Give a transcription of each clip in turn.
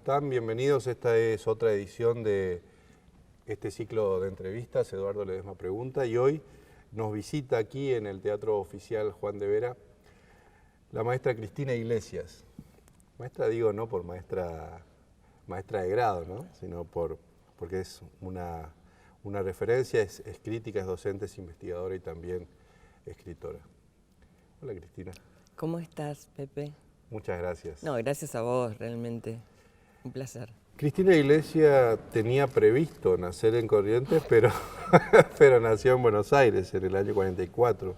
están? Bienvenidos. Esta es otra edición de este ciclo de entrevistas, Eduardo Ledesma Pregunta, y hoy nos visita aquí en el Teatro Oficial Juan de Vera la maestra Cristina Iglesias. Maestra digo no por maestra de grado, ¿no? Sino porque es una referencia, es crítica, es docente, es investigadora y también escritora. Hola Cristina. ¿Cómo estás, Pepe? Muchas gracias. No, gracias a vos, realmente. Un placer. Cristina Iglesias tenía previsto nacer en Corrientes, pero nació en Buenos Aires en el año 44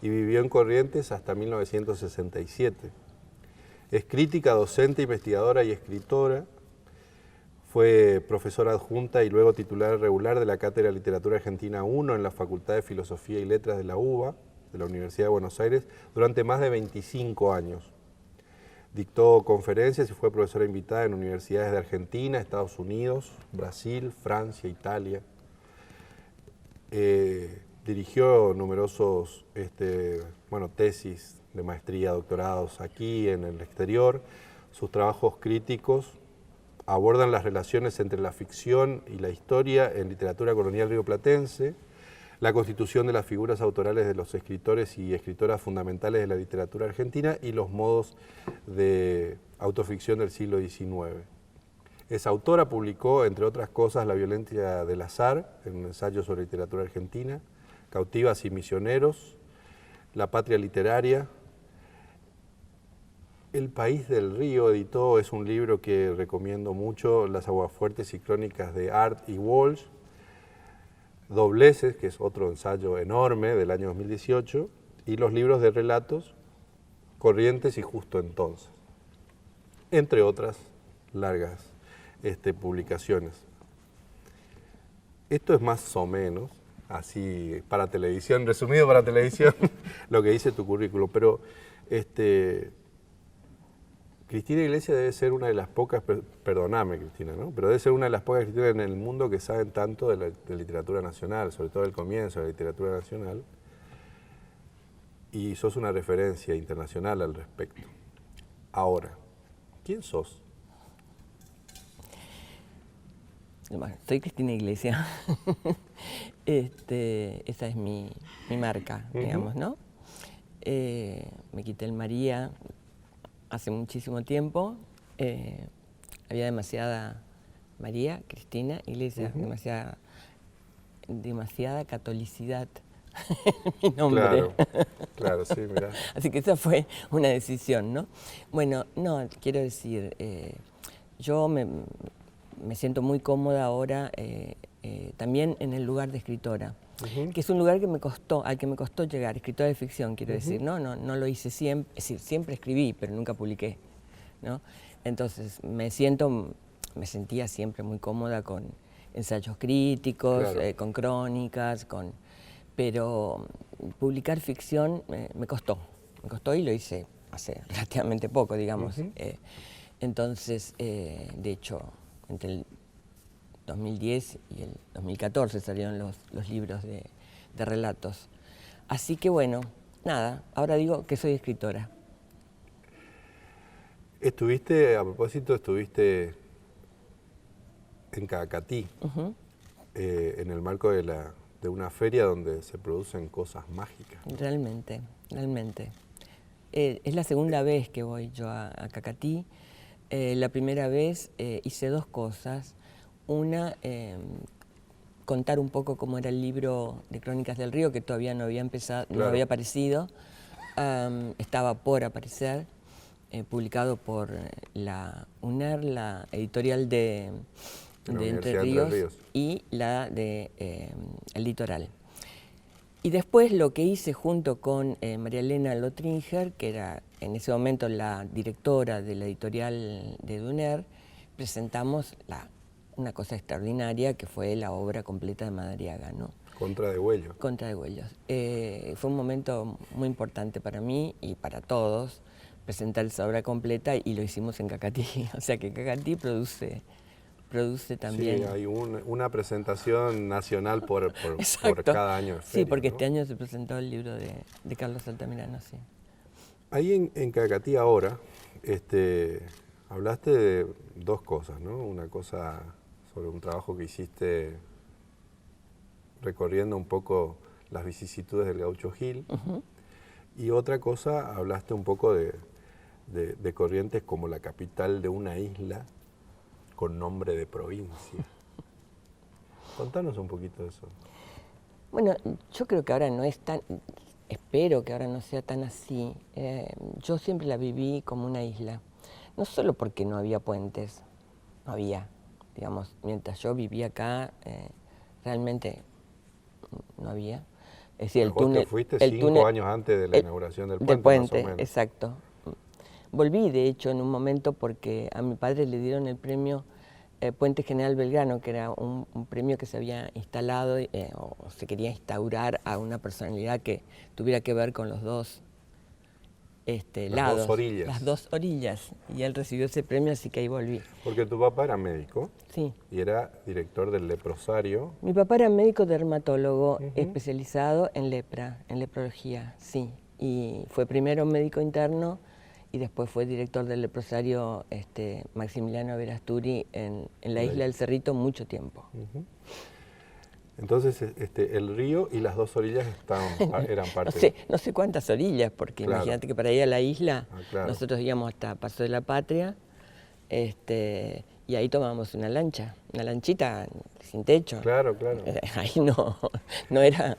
y vivió en Corrientes hasta 1967. Es crítica, docente, investigadora y escritora. Fue profesora adjunta y luego titular regular de la Cátedra de Literatura Argentina 1 en la Facultad de Filosofía y Letras de la UBA, de la Universidad de Buenos Aires, durante más de 25 años. Dictó conferencias y fue profesora invitada en universidades de Argentina, Estados Unidos, Brasil, Francia, Italia. Dirigió numerosos tesis de maestría, doctorados aquí en el exterior. Sus trabajos críticos abordan las relaciones entre la ficción y la historia en literatura colonial rioplatense, la constitución de las figuras autorales de los escritores y escritoras fundamentales de la literatura argentina y los modos de autoficción del siglo XIX. Esa autora publicó, entre otras cosas, La violencia del azar, en un ensayo sobre literatura argentina, Cautivas y misioneros, La patria literaria. El país del río editó, es un libro que recomiendo mucho, Las aguafuertes y crónicas de Art y Walsh, Dobleces, que es otro ensayo enorme del año 2018, y los libros de relatos Corrientes y Justo Entonces, entre otras largas publicaciones. Esto es más o menos, así para televisión, resumido para televisión, lo que dice tu currículo, pero Cristina Iglesias debe ser una de las pocas, perdóname Cristina, ¿no? Pero debe ser una de las pocas escritoras en el mundo que saben tanto de literatura nacional, sobre todo el comienzo de la literatura nacional, y sos una referencia internacional al respecto. Ahora, ¿quién sos? Bueno, soy Cristina Iglesias. Esa es mi marca, digamos, ¿no? Me quité el María hace muchísimo tiempo. Había demasiada María, Cristina Iglesias, demasiada catolicidad en mi nombre. Claro, sí, mirá. Así que esa fue una decisión, ¿no? Bueno, no, quiero decir, yo me siento muy cómoda ahora también en el lugar de escritora, que es un lugar al que me costó llegar, escritora de ficción, quiero decir, ¿no? No lo hice siempre, es decir, siempre escribí, pero nunca publiqué, ¿no? Entonces me sentía siempre muy cómoda con ensayos críticos, claro, con crónicas, pero publicar ficción me costó y lo hice hace relativamente poco, digamos. Entonces, de hecho, entre el 2010 y el 2014 salieron los libros de relatos. Así que bueno, nada, ahora digo que soy escritora. Estuviste en Cacatí, en el marco de una feria donde se producen cosas mágicas, ¿no? Realmente. Es la segunda vez que voy yo a Cacatí. La primera vez hice dos cosas. Una, contar un poco cómo era el libro de Crónicas del Río, que todavía no había empezado, Claro. no había aparecido. Estaba por aparecer, publicado por la UNER, la editorial de Entre Ríos, y la de El Litoral. Y después lo que hice junto con María Elena Lotringer, que era en ese momento la directora de la editorial de UNER, presentamos una cosa extraordinaria que fue la obra completa de Madariaga, ¿no? Contra de Güello. Contra de Güellos. Fue un momento muy importante para mí y para todos presentar esa obra completa, y lo hicimos en Cacatí. O sea que Cacatí produce también. Sí, hay una presentación nacional por cada año. De feria, sí, porque ¿no? este año se presentó el libro de Carlos Altamirano, sí. Ahí en Cacatí ahora, Hablaste de dos cosas, ¿no? Una cosa sobre un trabajo que hiciste recorriendo un poco las vicisitudes del Gaucho Gil. Y otra cosa, hablaste un poco de Corrientes como la capital de una isla con nombre de provincia. Contanos un poquito de eso. Bueno, yo creo que ahora no es tan, espero que ahora no sea tan así. Yo siempre la viví como una isla, no solo porque no había puentes, no había, digamos, mientras yo vivía acá, realmente no había. Es decir, el túnel... Vos te fuiste 5 años antes de la inauguración del puente, más o menos. Exacto. Volví, de hecho, en un momento porque a mi padre le dieron el premio Puente General Belgrano, que era un premio que se había instalado o se quería instaurar a una personalidad que tuviera que ver con los dos lados. Dos orillas. Las dos orillas. Y él recibió ese premio, así que ahí volví. Porque tu papá era médico. Sí. Y era director del leprosario. Mi papá era médico dermatólogo especializado en leprología, sí. Y fue primero médico interno y después fue director del leprosario Maximiliano Verasturi en la isla del Cerrito mucho tiempo. Entonces el río y las dos orillas eran parte. No sé cuántas orillas, porque claro, imagínate que para ir a la isla claro, nosotros íbamos hasta Paso de la Patria y ahí tomábamos una lanchita sin techo. Claro, claro. Ahí no era...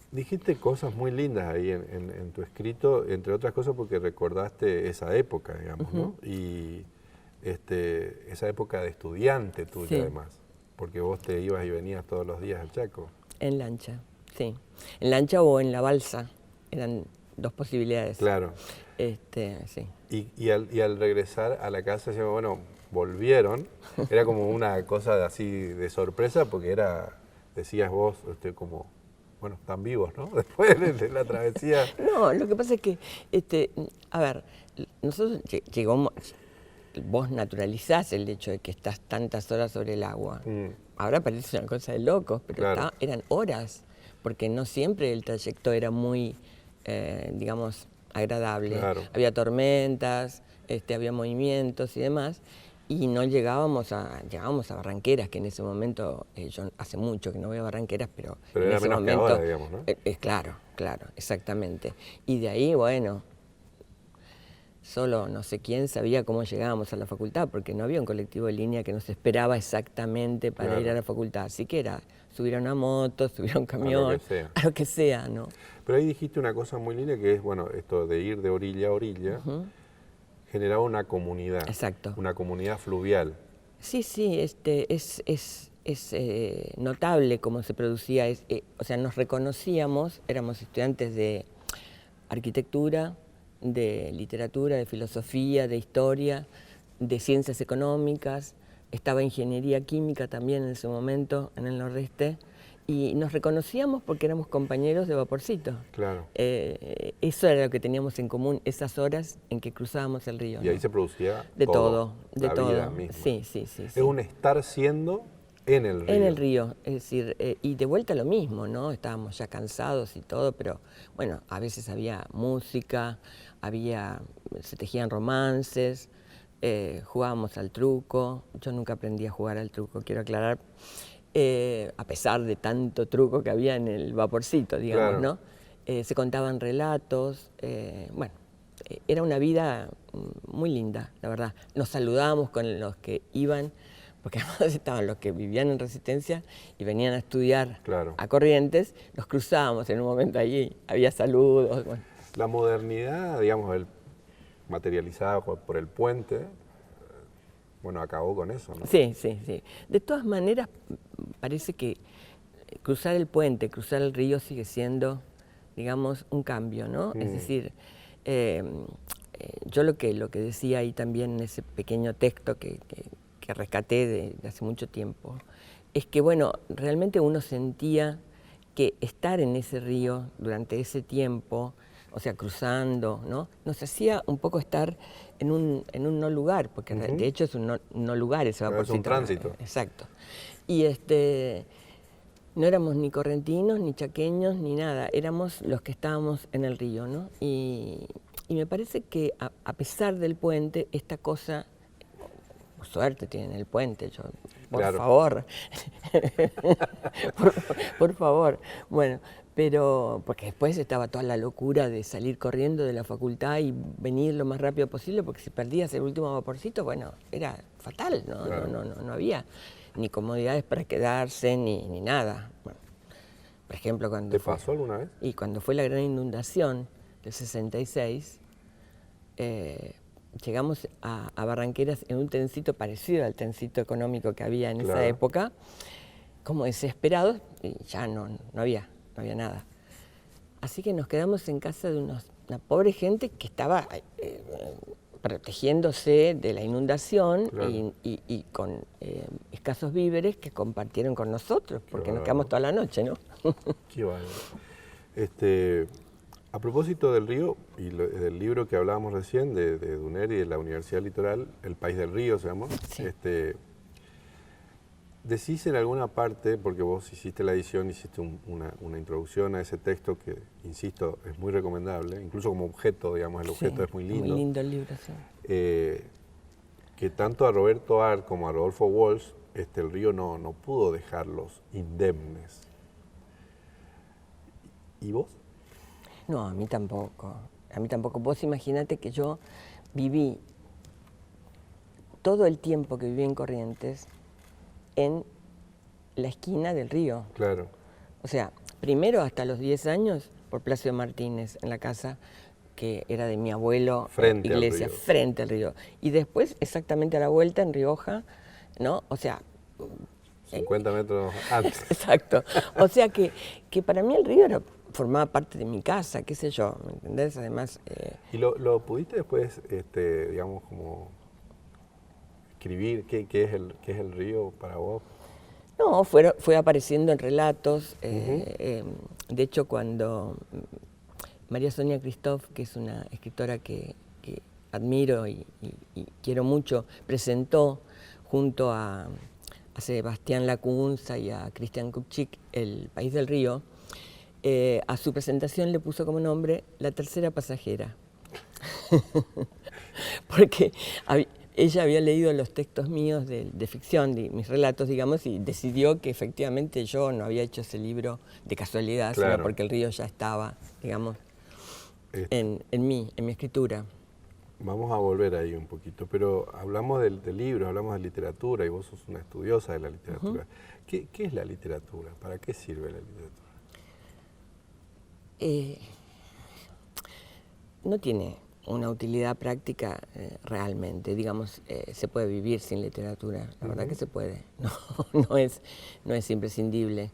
Dijiste cosas muy lindas ahí en tu escrito, entre otras cosas porque recordaste esa época, digamos, ¿no? Y esa época de estudiante tuya, sí, además, porque vos te ibas y venías todos los días al Chaco. En lancha, sí. En lancha o en la balsa, eran dos posibilidades. Claro. Sí. Y al regresar a la casa, decíamos, bueno, volvieron, era como una cosa así de sorpresa porque decías vos, como... Bueno, están vivos, ¿no? Después de la travesía. No, lo que pasa es que, a ver, nosotros vos naturalizás el hecho de que estás tantas horas sobre el agua. Ahora parece una cosa de locos, pero claro, eran horas, porque no siempre el trayecto era muy, digamos, agradable. Claro. Había tormentas, había movimientos y demás. Y no llegábamos a Barranqueras, que en ese momento, yo hace mucho que no voy a Barranqueras, pero en era ese menos momento, que ahora, digamos, ¿no? Claro, exactamente. Y de ahí, bueno, solo no sé quién sabía cómo llegábamos a la facultad, porque no había un colectivo de línea que nos esperaba exactamente para ir a la facultad. Así que era subir a una moto, subir a un camión, a lo que sea, ¿no? Pero ahí dijiste una cosa muy linda que es, bueno, esto de ir de orilla a orilla, generaba una comunidad. Exacto. Una comunidad fluvial. Sí, es notable cómo se producía, o sea, nos reconocíamos, éramos estudiantes de arquitectura, de literatura, de filosofía, de historia, de ciencias económicas, estaba ingeniería química también en ese momento en el Nordeste, y nos reconocíamos porque éramos compañeros de vaporcito. Claro. Eso era lo que teníamos en común, esas horas en que cruzábamos el río. Y ahí se producía de todo. Vida misma. Sí. Es un estar siendo en el río. En el río, es decir, y de vuelta lo mismo, ¿no? Estábamos ya cansados y todo, pero bueno, a veces había música, se tejían romances, jugábamos al truco. Yo nunca aprendí a jugar al truco, quiero aclarar. A pesar de tanto truco que había en el vaporcito, digamos, claro, ¿no? Se contaban relatos, bueno, era una vida muy linda, la verdad. Nos saludábamos con los que iban, porque además estaban los que vivían en Resistencia y venían a estudiar claro, a Corrientes, nos cruzábamos en un momento allí, había saludos. Bueno. La modernidad, digamos, materializada por el puente, bueno, acabó con eso, ¿no? Sí. De todas maneras, parece que cruzar el puente, cruzar el río sigue siendo, digamos, un cambio, ¿no? Es decir, yo lo que decía ahí también en ese pequeño texto que rescaté de hace mucho tiempo, es que, bueno, realmente uno sentía que estar en ese río durante ese tiempo, o sea, cruzando, ¿no? Nos hacía un poco estar en un no lugar, porque de hecho es un no lugar ese vaporcito. Es un tránsito. Exacto. Y no éramos ni correntinos, ni chaqueños, ni nada, éramos los que estábamos en el río, ¿no? Y me parece que a pesar del puente, esta cosa suerte tienen el puente, por claro. favor, por favor. Bueno, pero porque después estaba toda la locura de salir corriendo de la facultad y venir lo más rápido posible, porque si perdías el último vaporcito, bueno, era fatal, Claro. No había ni comodidades para quedarse, ni nada. Bueno, por ejemplo, ¿Te pasó alguna vez? Y cuando fue la gran inundación del 66, llegamos a Barranqueras en un trencito parecido al trencito económico que había en esa época, como desesperados, y ya no había nada. Así que nos quedamos en casa de una pobre gente que estaba protegiéndose de la inundación, y con escasos víveres que compartieron con nosotros, porque nos quedamos toda la noche, ¿no? Qué bárbaro. A propósito del río y del libro que hablábamos recién de Duner y de la Universidad Litoral, El País del Río se llama, Sí. Decís en alguna parte, porque vos hiciste la edición, hiciste una introducción a ese texto que, insisto, es muy recomendable, incluso como objeto, digamos, el objeto es muy lindo. Muy lindo el libro, sí. Que tanto a Roberto Art como a Rodolfo Walsh, el río no pudo dejarlos indemnes. ¿Y vos? No, a mí tampoco. A mí tampoco. Vos imaginate que yo viví todo el tiempo que viví en Corrientes en la esquina del río. Claro. O sea, primero hasta los 10 años por Plácido Martínez, en la casa que era de mi abuelo, frente iglesia, al río. Frente al río. Y después exactamente a la vuelta en Rioja, ¿no? O sea... 50 metros antes. Exacto. O sea que para mí el río formaba parte de mi casa, qué sé yo, ¿me entendés? Además... ¿Y lo pudiste después, digamos, como escribir qué es el río para vos? No, fue apareciendo en relatos. De hecho, cuando María Sonia Christoph, que es una escritora que admiro y quiero mucho, presentó junto a Sebastián Lacunza y a Cristian Kupchik El País del Río, a su presentación le puso como nombre La Tercera Pasajera. Porque ella había leído los textos míos de ficción, de mis relatos, digamos, y decidió que efectivamente yo no había hecho ese libro de casualidad, sino porque el río ya estaba, digamos, en mi escritura. Vamos a volver ahí un poquito, pero hablamos del libro, hablamos de literatura, y vos sos una estudiosa de la literatura. ¿Qué es la literatura? ¿Para qué sirve la literatura? No tiene una utilidad práctica realmente, digamos, se puede vivir sin literatura, la verdad que se puede, no es imprescindible,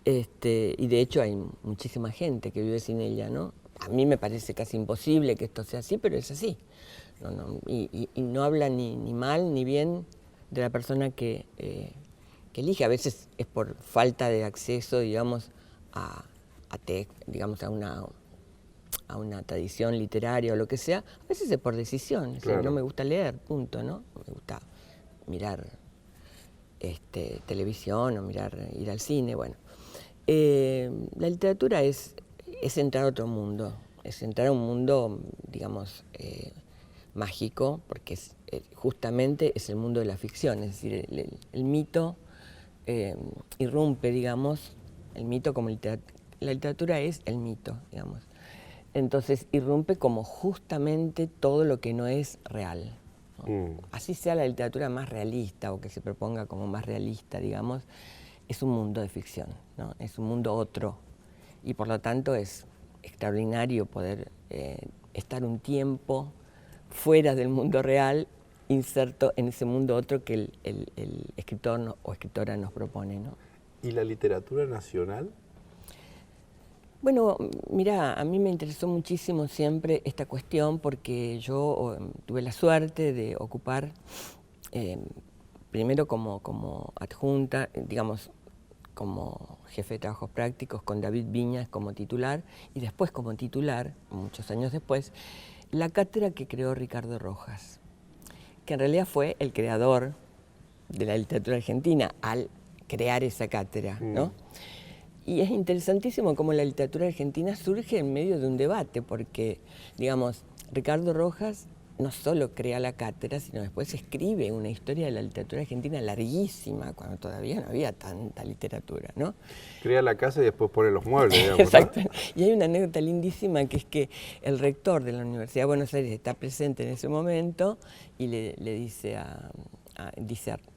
y de hecho hay muchísima gente que vive sin ella, ¿no? A mí me parece casi imposible que esto sea así, pero es así, y no habla ni mal ni bien de la persona que elige, a veces es por falta de acceso, digamos, a una tradición literaria o lo que sea, a veces es por decisión, es decir, no me gusta leer, punto, ¿no? Me gusta mirar televisión o ir al cine, bueno. La literatura es entrar a otro mundo, es entrar a un mundo, digamos, mágico, porque justamente es el mundo de la ficción, es decir, el mito irrumpe, digamos, el mito como la literatura es el mito, digamos. Entonces irrumpe como justamente todo lo que no es real, ¿no? Así sea la literatura más realista o que se proponga como más realista, digamos, es un mundo de ficción, ¿no? Es un mundo otro, y por lo tanto es extraordinario poder estar un tiempo fuera del mundo real, inserto en ese mundo otro que el escritor o escritora nos propone, ¿no? ¿Y la literatura nacional? Bueno, mira, a mí me interesó muchísimo siempre esta cuestión porque yo tuve la suerte de ocupar, primero como adjunta, digamos, como jefe de trabajos prácticos con David Viñas como titular, y después como titular, muchos años después, la cátedra que creó Ricardo Rojas, que en realidad fue el creador de la literatura argentina al crear esa cátedra, ¿no? Y es interesantísimo cómo la literatura argentina surge en medio de un debate, porque, digamos, Ricardo Rojas no solo crea la cátedra, sino después escribe una historia de la literatura argentina larguísima, cuando todavía no había tanta literatura, ¿no? Crea la casa y después pone los muebles, digamos, Exacto. ¿no? Y hay una anécdota lindísima, que es que el rector de la Universidad de Buenos Aires está presente en ese momento y le dice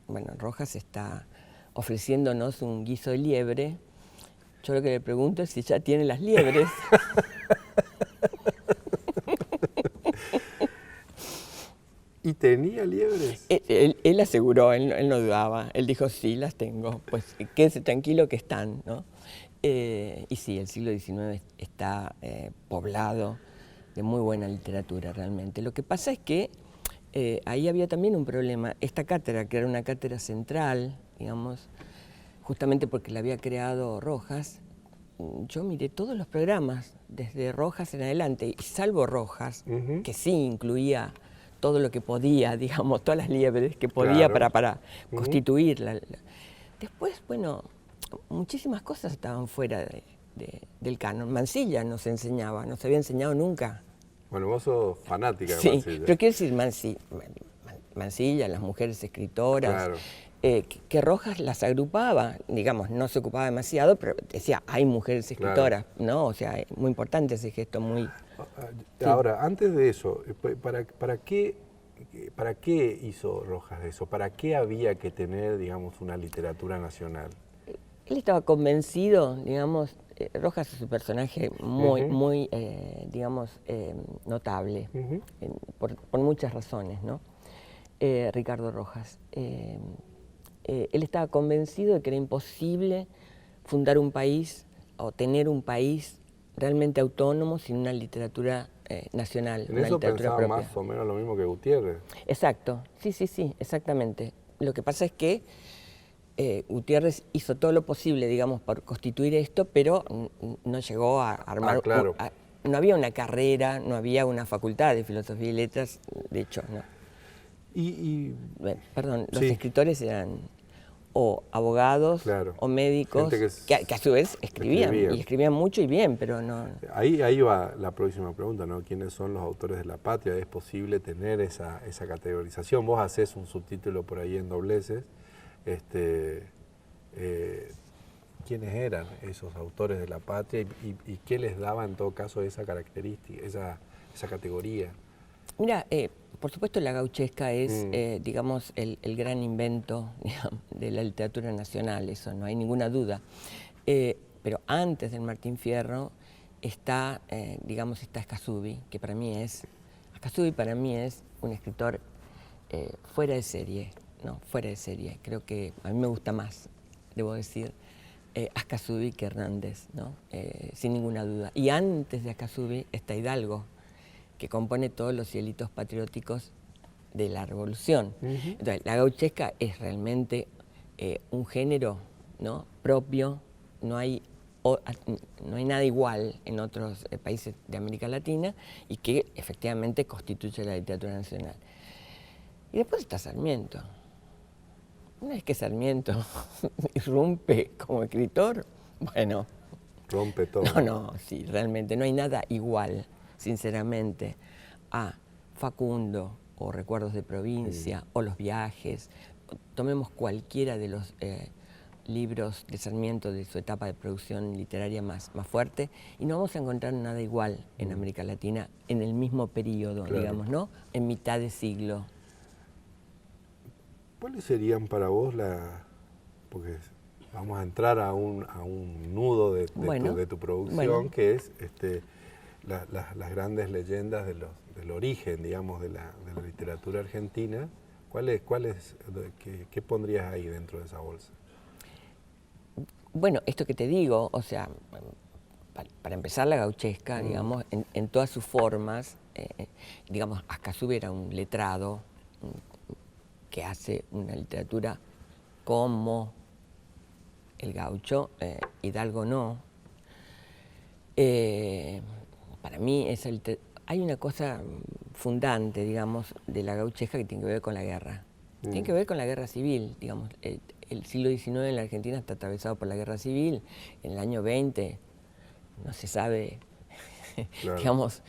bueno, Rojas está ofreciéndonos un guiso de liebre. Yo lo que le pregunto es si ya tiene las liebres. ¿Y tenía liebres? Él aseguró, él no dudaba, él dijo, sí, las tengo, pues quédese tranquilo que están, ¿no? Y sí, el siglo XIX está poblado de muy buena literatura realmente. Lo que pasa es que ahí había también un problema. Esta cátedra, que era una cátedra central, digamos, justamente porque la había creado Rojas, yo miré todos los programas, desde Rojas en adelante, y salvo Rojas, que sí incluía todo lo que podía, digamos, todas las liebres que podía, claro, para constituirla. Después, bueno, muchísimas cosas estaban fuera del canon. Mansilla nos enseñaba, nos había enseñado nunca. Bueno, vos sos fanática de sí, Mansilla. Pero quiero decir, Mansilla, las mujeres escritoras, claro, que Rojas las agrupaba, digamos, no se ocupaba demasiado, pero decía, hay mujeres escritoras, claro, ¿no? O sea, muy importante ese gesto, muy... Ahora, sí, antes de eso, ¿para qué hizo Rojas eso? ¿Para qué había que tener, digamos, una literatura nacional? Él estaba convencido, digamos, Rojas es un personaje muy digamos, notable, por muchas razones, ¿no? Ricardo Rojas. Él estaba convencido de que era imposible fundar un país o tener un país realmente autónomo sin una literatura nacional. En eso pensaba propia. Más o menos lo mismo que Gutiérrez. Exacto, sí, exactamente. Lo que pasa es que Gutiérrez hizo todo lo posible, digamos, por constituir esto, pero no llegó a armar... claro. No había una carrera, no había una facultad de filosofía y letras, de hecho, no. Perdón, los escritores eran o abogados, claro, o médicos, que a su vez escribían, y escribían mucho y bien, pero no... Ahí va la próxima pregunta, ¿no? ¿Quiénes son los autores de la patria? ¿Es posible tener esa categorización? Vos hacés un subtítulo por ahí en dobleces. ¿Quiénes eran esos autores de la patria y qué les daba en todo caso esa característica, esa categoría? Mira, por supuesto la gauchesca es, digamos, el gran invento, digamos, de la literatura nacional, eso no hay ninguna duda. Pero antes del Martín Fierro está, digamos, está Escazú, que para mí es, un escritor fuera de serie, ¿no? Fuera de serie. Creo que a mí me gusta más, debo decir, Escazú que Hernández, ¿no? Sin ninguna duda. Y antes de Escazú está Hidalgo, que compone todos los cielitos patrióticos de la Revolución. Entonces, la gauchesca es realmente un género, ¿no? propio, no hay nada igual en otros países de América Latina y que efectivamente constituye la literatura nacional. Y después está Sarmiento. Una vez que Sarmiento irrumpe como escritor, bueno... Rompe todo. Sí, realmente no hay nada igual, sinceramente, a Facundo o Recuerdos de Provincia o Los Viajes. Tomemos cualquiera de los libros de Sarmiento de su etapa de producción literaria más fuerte y no vamos a encontrar nada igual en América Latina en el mismo periodo, claro, digamos, ¿no? En mitad de siglo. ¿Cuáles serían para vos porque vamos a entrar a un nudo de tu producción, que es las grandes leyendas del origen, digamos, de la literatura argentina? ¿Qué pondrías ahí dentro de esa bolsa? Bueno, esto que te digo, o sea, para empezar la gauchesca, digamos, en todas sus formas, digamos, Escazú era un letrado que hace una literatura como el gaucho, Hidalgo no. Para mí hay una cosa fundante, digamos, de la gauchesca que tiene que ver con la guerra. Tiene que ver con la guerra civil, digamos. El siglo XIX en la Argentina está atravesado por la guerra civil. En el año 20 no se sabe, claro, digamos,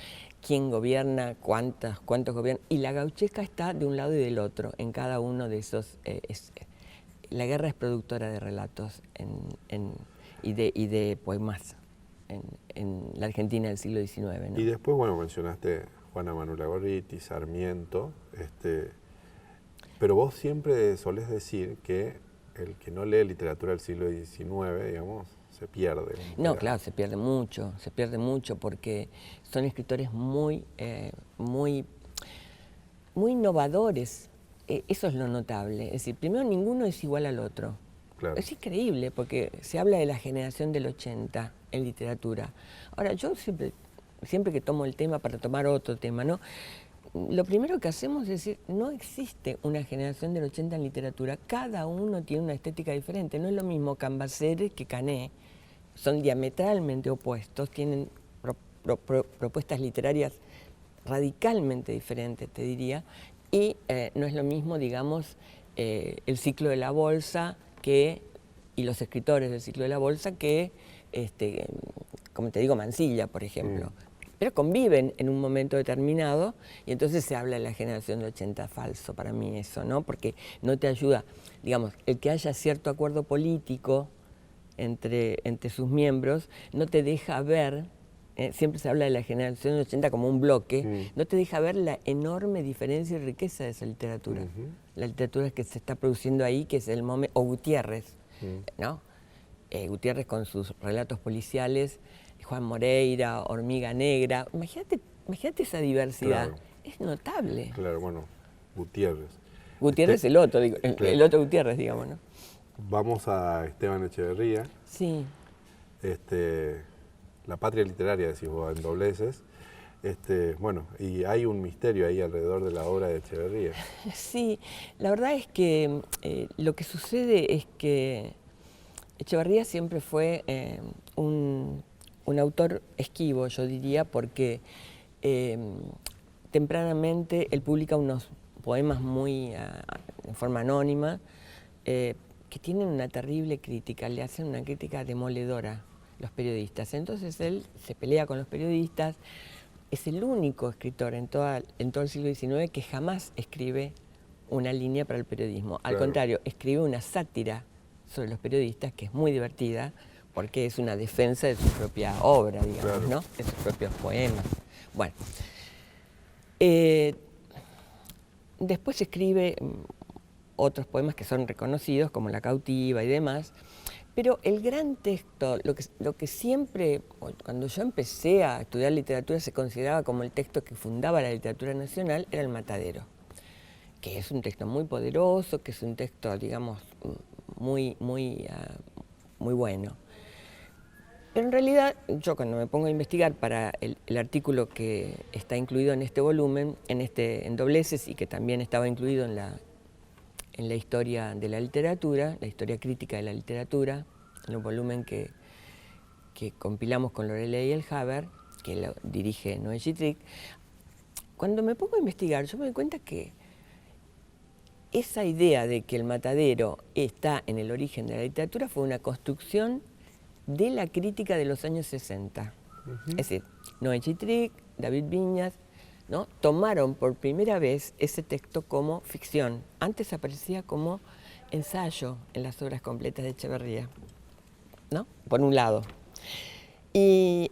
quién gobierna, cuántos gobiernan, y la gauchesca está de un lado y del otro, en cada uno de esos. La guerra es productora de relatos y de poemas en la Argentina del siglo XIX, ¿no? Y después, bueno, mencionaste Juana Manuela Gorriti, Sarmiento, pero vos siempre solés decir que el que no lee literatura del siglo XIX, digamos, se pierde. No, claro, se pierde mucho porque son escritores muy innovadores. Eso es lo notable. Es decir, primero, ninguno es igual al otro. Claro. Es increíble porque se habla de la generación del 80 en literatura. Ahora, yo siempre que tomo el tema para tomar otro tema, ¿no? Lo primero que hacemos es decir, no existe una generación del 80 en literatura. Cada uno tiene una estética diferente. No es lo mismo Cambaceres que Cané. Son diametralmente opuestos, tienen propuestas literarias radicalmente diferentes, te diría, y no es lo mismo, digamos, el ciclo de la bolsa y los escritores del ciclo de la bolsa que, como te digo, Mansilla, por ejemplo. Pero conviven en un momento determinado y entonces se habla de la generación de 80 falso para mí eso, ¿no? Porque no te ayuda, digamos, el que haya cierto acuerdo político entre sus miembros, no te deja ver, siempre se habla de la generación de 80 como un bloque, no te deja ver la enorme diferencia y riqueza de esa literatura. La literatura que se está produciendo ahí, que es el momento, o Gutiérrez, ¿no? Gutiérrez con sus relatos policiales, Juan Moreira, Hormiga Negra, imagínate esa diversidad, claro. Es notable. Claro, bueno, Gutiérrez. Gutiérrez el otro, el otro Gutiérrez, digamos, ¿no? Vamos a Esteban Echeverría. Sí. La patria literaria, decís vos, en dobleces. Bueno, y hay un misterio ahí alrededor de la obra de Echeverría. Sí, la verdad es que lo que sucede es que Echeverría siempre fue un autor esquivo, yo diría, porque tempranamente él publica unos poemas muy en forma anónima, que tienen una terrible crítica, le hacen una crítica demoledora los periodistas. Entonces él se pelea con los periodistas, es el único escritor en todo el siglo XIX que jamás escribe una línea para el periodismo. Al contrario, escribe una sátira sobre los periodistas que es muy divertida porque es una defensa de su propia obra, digamos, ¿no? De sus propios poemas. Bueno, después escribe otros poemas que son reconocidos, como La cautiva y demás, pero el gran texto, lo que siempre, cuando yo empecé a estudiar literatura, se consideraba como el texto que fundaba la literatura nacional, era El Matadero, que es un texto muy poderoso, que es un texto, digamos, muy bueno. Pero en realidad, yo cuando me pongo a investigar para el artículo que está incluido en este volumen, en dobleces, y que también estaba incluido en la historia de la literatura, la historia crítica de la literatura, en un volumen que compilamos con Loreley Elhaber, que lo dirige Noé Chitric. Cuando me pongo a investigar, yo me doy cuenta que esa idea de que el matadero está en el origen de la literatura fue una construcción de la crítica de los años 60. Es decir, Noé Chitric, David Viñas, ¿no? Tomaron por primera vez ese texto como ficción. Antes aparecía como ensayo en las obras completas de Echeverría, ¿no? Por un lado. Y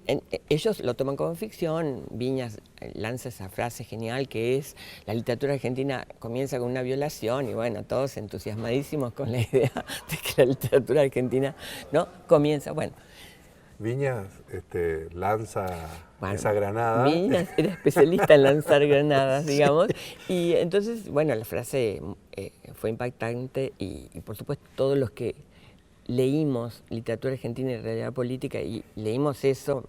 ellos lo toman como ficción. Viñas lanza esa frase genial que es: la literatura argentina comienza con una violación, y bueno, todos entusiasmadísimos con la idea de que la literatura argentina, ¿no? Comienza, bueno. Viñas lanza esa granada. Viñas era especialista en lanzar granadas, digamos, y entonces, bueno, la frase fue impactante y por supuesto todos los que leímos literatura argentina y realidad política y leímos eso,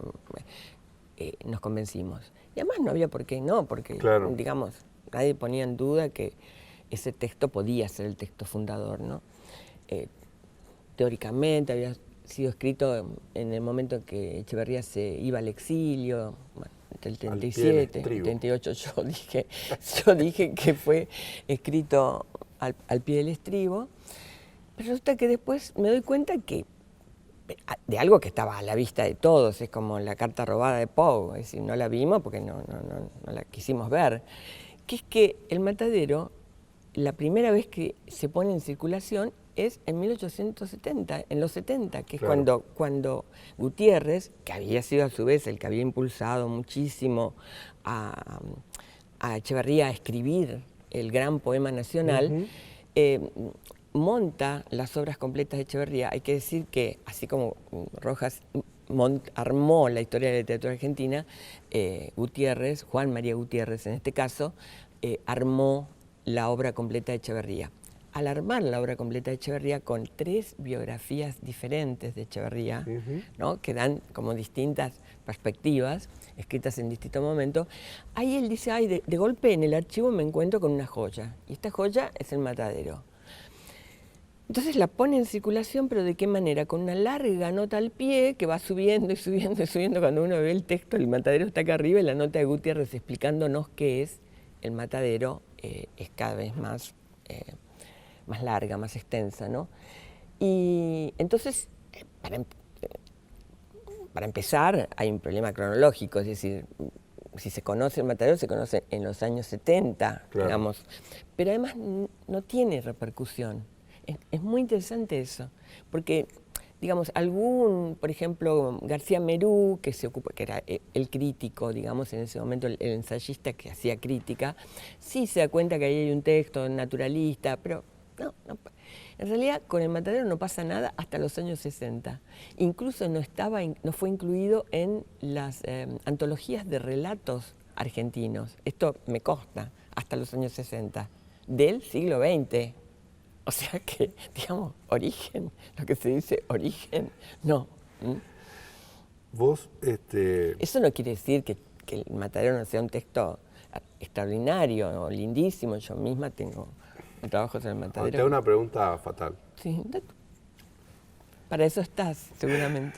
nos convencimos. Y además no había por qué no, porque, digamos, nadie ponía en duda que ese texto podía ser el texto fundador, ¿no? Teóricamente había sido escrito en el momento en que Echeverría se iba al exilio, bueno, entre el 37 y el 38 yo dije que fue escrito al pie del estribo, pero resulta que después me doy cuenta que de algo que estaba a la vista de todos, es como la carta robada de Poe, es decir, no la vimos porque no la quisimos ver, que es que el matadero, la primera vez que se pone en circulación es en 1870, en los 70, que es cuando Gutiérrez, que había sido a su vez el que había impulsado muchísimo a Echeverría a escribir el gran poema nacional, monta las obras completas de Echeverría. Hay que decir que, así como Rojas armó la historia de la literatura argentina, Gutiérrez, Juan María Gutiérrez en este caso, armó la obra completa de Echeverría. Al armar la obra completa de Echeverría con 3 biografías diferentes de Echeverría, ¿no?, que dan como distintas perspectivas, escritas en distintos momentos, ahí él dice, ay, de golpe en el archivo me encuentro con una joya, y esta joya es El Matadero. Entonces la pone en circulación, pero ¿de qué manera? Con una larga nota al pie que va subiendo y subiendo y subiendo. Cuando uno ve el texto, El Matadero está acá arriba y la nota de Gutiérrez explicándonos qué es El Matadero es cada vez más larga, más extensa, ¿no? Y entonces, para empezar, hay un problema cronológico, es decir, si se conoce El Matadero, se conoce en los años 70, digamos, pero además no tiene repercusión. Es muy interesante eso, porque, digamos, por ejemplo, García Merú, que era el crítico, digamos, en ese momento, el ensayista que hacía crítica, sí se da cuenta que ahí hay un texto naturalista, pero no, en realidad con El Matadero no pasa nada hasta los años 60. Incluso no fue incluido en las antologías de relatos argentinos. Esto me consta, hasta los años 60, del siglo XX. O sea que, digamos, origen, lo que se dice origen, no. Vos, Eso no quiere decir que El Matadero no sea un texto extraordinario o lindísimo. Yo misma tengo trabajos en El Matadero. Te hago una pregunta fatal. Sí, para eso estás, seguramente.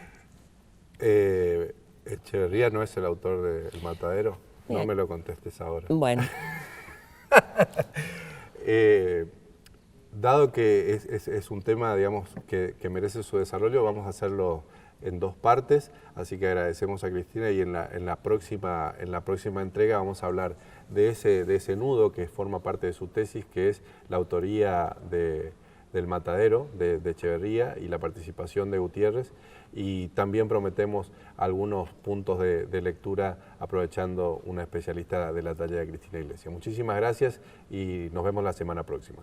¿Echeverría no es el autor de El Matadero? Bien. No me lo contestes ahora. Bueno. Dado que es un tema, digamos, que merece su desarrollo, vamos a hacerlo en 2 partes, así que agradecemos a Cristina y en la próxima entrega vamos a hablar de ese nudo que forma parte de su tesis, que es la autoría del Matadero, de Echeverría, y la participación de Gutiérrez, y también prometemos algunos puntos de lectura aprovechando una especialista de la talla de Cristina Iglesias. Muchísimas gracias y nos vemos la semana próxima.